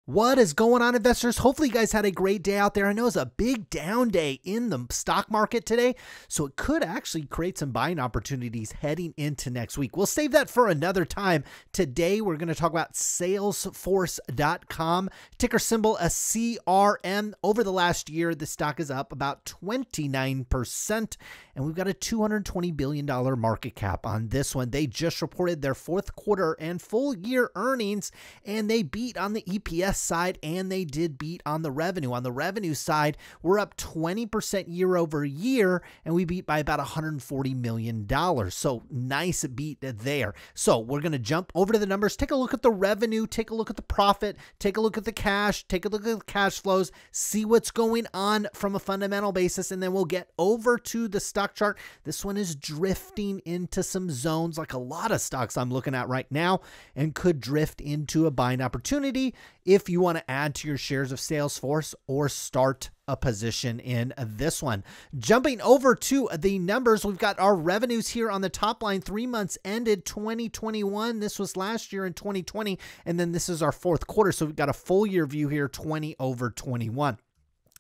What is going on, investors? Hopefully you guys had a great day out there. I know it's a big down day in the stock market today, so it could actually create some buying opportunities heading into next week. We'll save that for another time. Today, we're going to talk about Salesforce.com, ticker symbol a CRM. Over the last year, the stock is up about 29%, and we've got a $220 billion market cap on this one. They just reported their fourth quarter and full year earnings, and they beat on the EPS side, and they did beat on the revenue. On the revenue side, we're up 20% year over year, and we beat by about $140 million. So nice beat there. So we're going to jump over to the numbers, take a look at the revenue, take a look at the profit, take a look at the cash, take a look at the cash flows, see what's going on from a fundamental basis, and then we'll get over to the stock chart. This one is drifting into some zones like a lot of stocks I'm looking at right now, and could drift into a buying opportunity if you want to add to your shares of Salesforce or start a position in this one. Jumping over to the numbers, we've got our revenues here on the top line. 3 months ended 2021. This was last year in 2020. And then this is our fourth quarter. So we've got a full year view here, 20 over 21.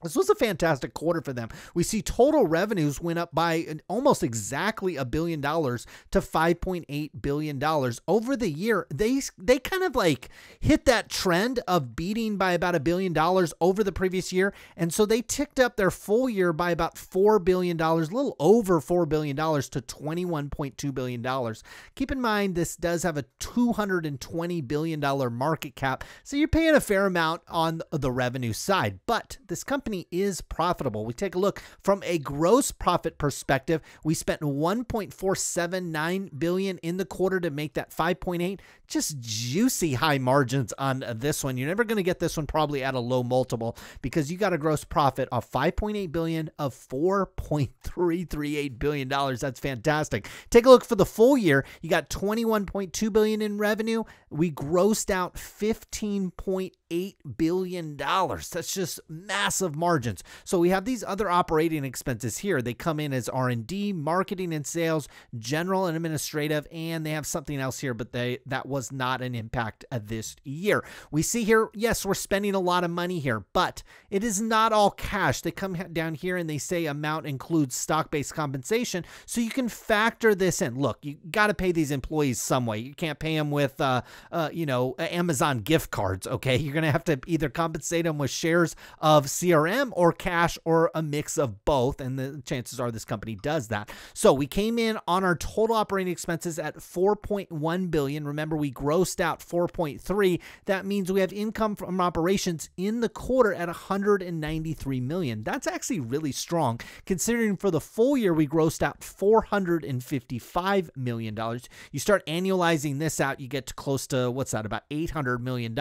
This was a fantastic quarter for them. We see total revenues went up by almost exactly $1 billion to $5.8 billion. Over the year, they kind of like hit that trend of beating by about $1 billion over the previous year. And so they ticked up their full year by about $4 billion, a little over $4 billion to $21.2 billion. Keep in mind, this does have a $220 billion market cap. So you're paying a fair amount on the revenue side, but this company is profitable. We take a look from a gross profit perspective. We spent $1.479 billion in the quarter to make that 5.8. Just juicy high margins on this one. You're never going to get this one probably at a low multiple because you got a gross profit of $5.8 billion of $4.338 billion. That's fantastic. Take a look for the full year. You got $21.2 billion in revenue. We grossed out $15.8 billion. That's just massive margins. So we have these other operating expenses here. They come in as R&D, marketing and sales, general and administrative, and they have something else here, but that was not an impact this year. We see here, yes, we're spending a lot of money here, but it is not all cash. They come down here and they say amount includes stock-based compensation, so you can factor this in. Look, you got to pay these employees some way. You can't pay them with, Amazon gift cards, okay? You're going to have to either compensate them with shares of CRM or cash or a mix of both, and the chances are this company does that. So we came in on our total operating expenses at $4.1 billion. Remember, we grossed out 4.3. That means we have income from operations in the quarter at $193 million. That's actually really strong considering for the full year we grossed out $455 million. You start annualizing this out, you get to close to, what's that, about $800 million.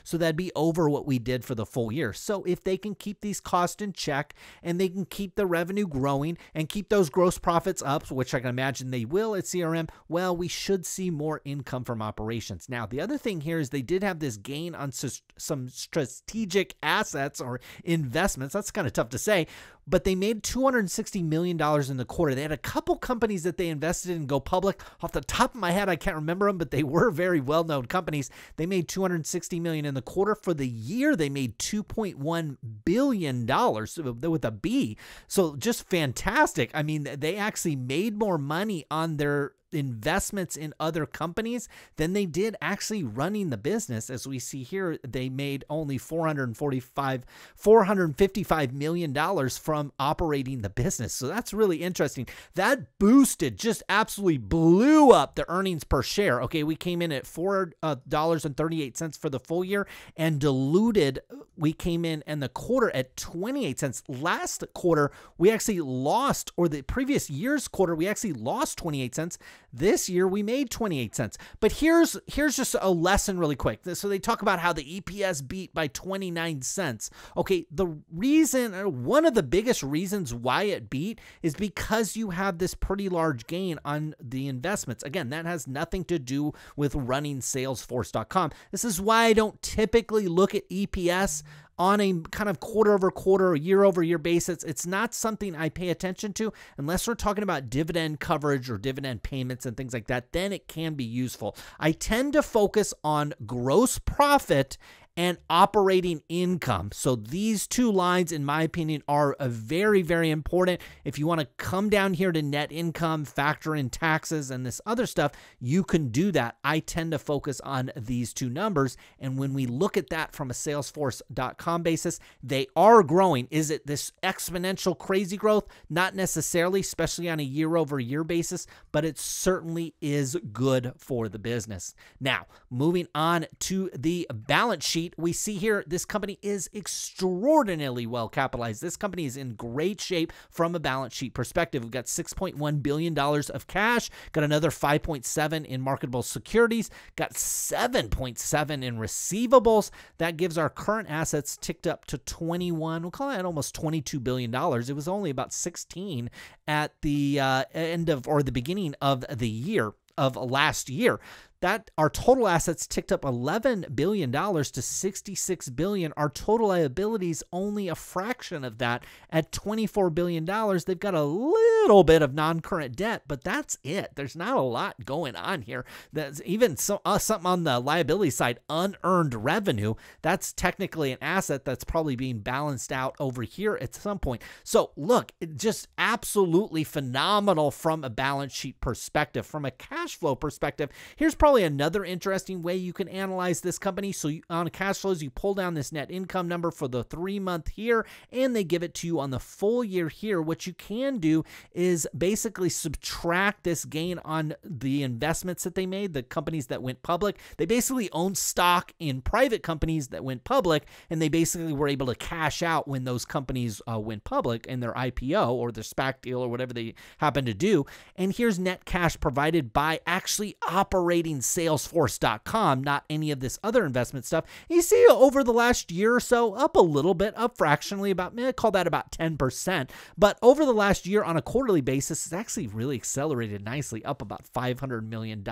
So that'd be over what we did for the full year. So if they can keep these costs in check and they can keep the revenue growing and keep those gross profits up, which I can imagine they will at CRM, well, we should see more income from operations. Now, the other thing here is they did have this gain on some strategic assets or investments. That's kind of tough to say, but they made $260 million in the quarter. They had a couple companies that they invested in go public. Off the top of my head, I can't remember them, but they were very well-known companies. They made $260 million in the quarter. For the year, they made $2.1 billion with a B. So just fantastic. I mean, they actually made more money on their investments in other companies than they did actually running the business. As we see here, they made only $455 million from operating the business. So that's really interesting. That boosted, just absolutely blew up the earnings per share. Okay, we came in at $4.38 for the full year, and diluted, we came in the quarter at 28 cents. Last quarter, we actually lost, or the previous year's quarter, we actually lost 28 cents. This year, we made 28 cents. But here's just a lesson really quick. So they talk about how the EPS beat by 29 cents. Okay, the reason, or one of the biggest reasons why it beat is because you have this pretty large gain on the investments. Again, that has nothing to do with running Salesforce.com. This is why I don't typically look at EPS on a kind of quarter over quarter or year over year basis. It's not something I pay attention to unless we're talking about dividend coverage or dividend payments and things like that. Then it can be useful. I tend to focus on gross profit and operating income. So these two lines, in my opinion, are very, very important. If you want to come down here to net income, factor in taxes and this other stuff, you can do that. I tend to focus on these two numbers. And when we look at that from a Salesforce.com basis, they are growing. Is it this exponential crazy growth? Not necessarily, especially on a year-over-year basis, but it certainly is good for the business. Now, moving on to the balance sheet, we see here this company is extraordinarily well capitalized. This company is in great shape from a balance sheet perspective. We've got $6.1 billion of cash, got another 5.7 in marketable securities, got 7.7 in receivables. That gives our current assets ticked up to 21, we'll call it almost $22 billion. It was only about 16 at the end of, or the beginning of the year of last year. That our total assets ticked up $11 billion to $66 billion. Our total liabilities only a fraction of that at $24 billion. They've got a little bit of non-current debt, but that's it. There's not a lot going on here. That's even something on the liability side, unearned revenue. That's technically an asset that's probably being balanced out over here at some point. So look, just absolutely phenomenal from a balance sheet perspective. From a cash flow perspective, here's probably another interesting way you can analyze this company. So on cash flows, you pull down this net income number for the 3-month here, and they give it to you on the full year here. What you can do is basically subtract this gain on the investments that they made, the companies that went public. They basically own stock in private companies that went public, and they basically were able to cash out when those companies went public in their IPO or their SPAC deal or whatever they happen to do. And here's net cash provided by actually operating Salesforce.com, not any of this other investment stuff. You see over the last year or so, up a little bit, up fractionally, about, call that about 10%. But over the last year on a quarterly basis, it's actually really accelerated nicely, up about $500 million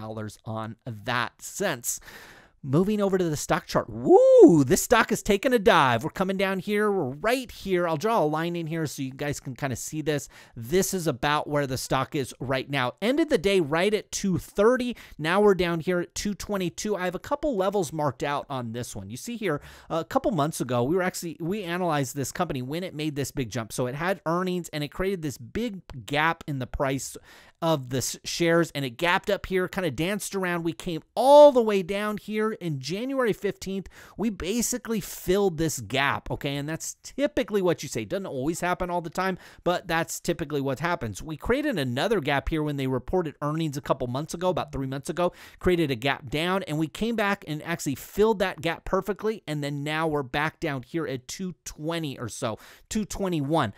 on that sense. Moving over to the stock chart. Woo! This stock has taken a dive. We're coming down here. We're right here. I'll draw a line in here so you guys can kind of see this. This is about where the stock is right now. Ended the day right at 230. Now we're down here at 222. I have a couple levels marked out on this one. You see here, a couple months ago, we analyzed this company when it made this big jump. So it had earnings and it created this big gap in the price of the shares, and it gapped up here, kind of danced around. We came all the way down here in January 15th. We basically filled this gap, okay? And that's typically what you say. It doesn't always happen all the time, but that's typically what happens. We created another gap here when they reported earnings a couple months ago, about 3 months ago, created a gap down, and we came back and actually filled that gap perfectly, and then now we're back down here at 220 or so, 221.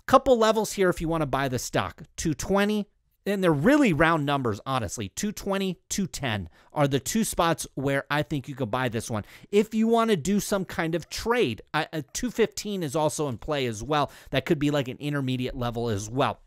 Couple levels here if you want to buy the stock. 220, and they're really round numbers, honestly. 220, 210 are the two spots where I think you could buy this one. If you want to do some kind of trade, 215 is also in play as well. That could be like an intermediate level as well.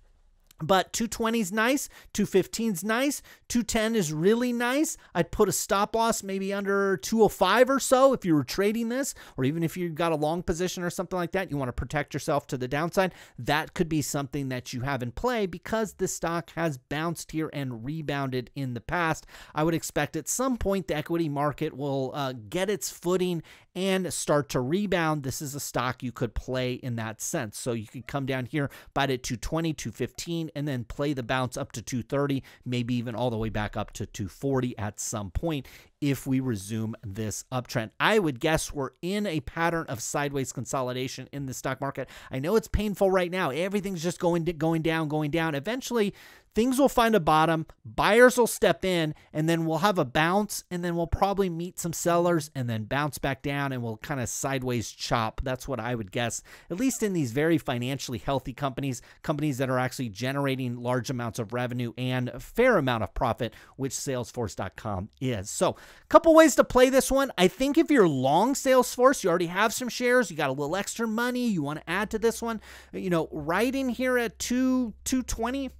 But 220 is nice, 215 is nice, 210 is really nice. I'd put a stop loss maybe under 205 or so if you were trading this, or even if you've got a long position or something like that, you want to protect yourself to the downside. That could be something that you have in play because the stock has bounced here and rebounded in the past. I would expect at some point the equity market will get its footing and start to rebound. This is a stock you could play in that sense. So you could come down here, buy it at 220, 215, and then play the bounce up to 230, maybe even all the way back up to 240 at some point if we resume this uptrend. I would guess we're in a pattern of sideways consolidation in the stock market. I know it's painful right now. Everything's just going down. Eventually, things will find a bottom, buyers will step in, and then we'll have a bounce, and then we'll probably meet some sellers and then bounce back down, and we'll kind of sideways chop. That's what I would guess, at least in these very financially healthy companies that are actually generating large amounts of revenue and a fair amount of profit, which Salesforce.com is. So a couple ways to play this one. I think if you're long Salesforce, you already have some shares, you got a little extra money, you want to add to this one, right in here at 220,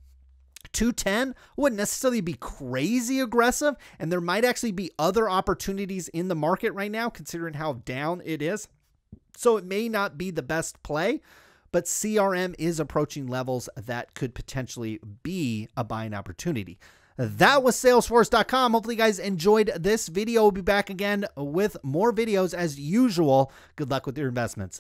210 wouldn't necessarily be crazy aggressive, and there might actually be other opportunities in the market right now considering how down it is. So it may not be the best play, but CRM is approaching levels that could potentially be a buying opportunity. That was Salesforce.com. Hopefully you guys enjoyed this video. We'll be back again with more videos as usual. Good luck with your investments.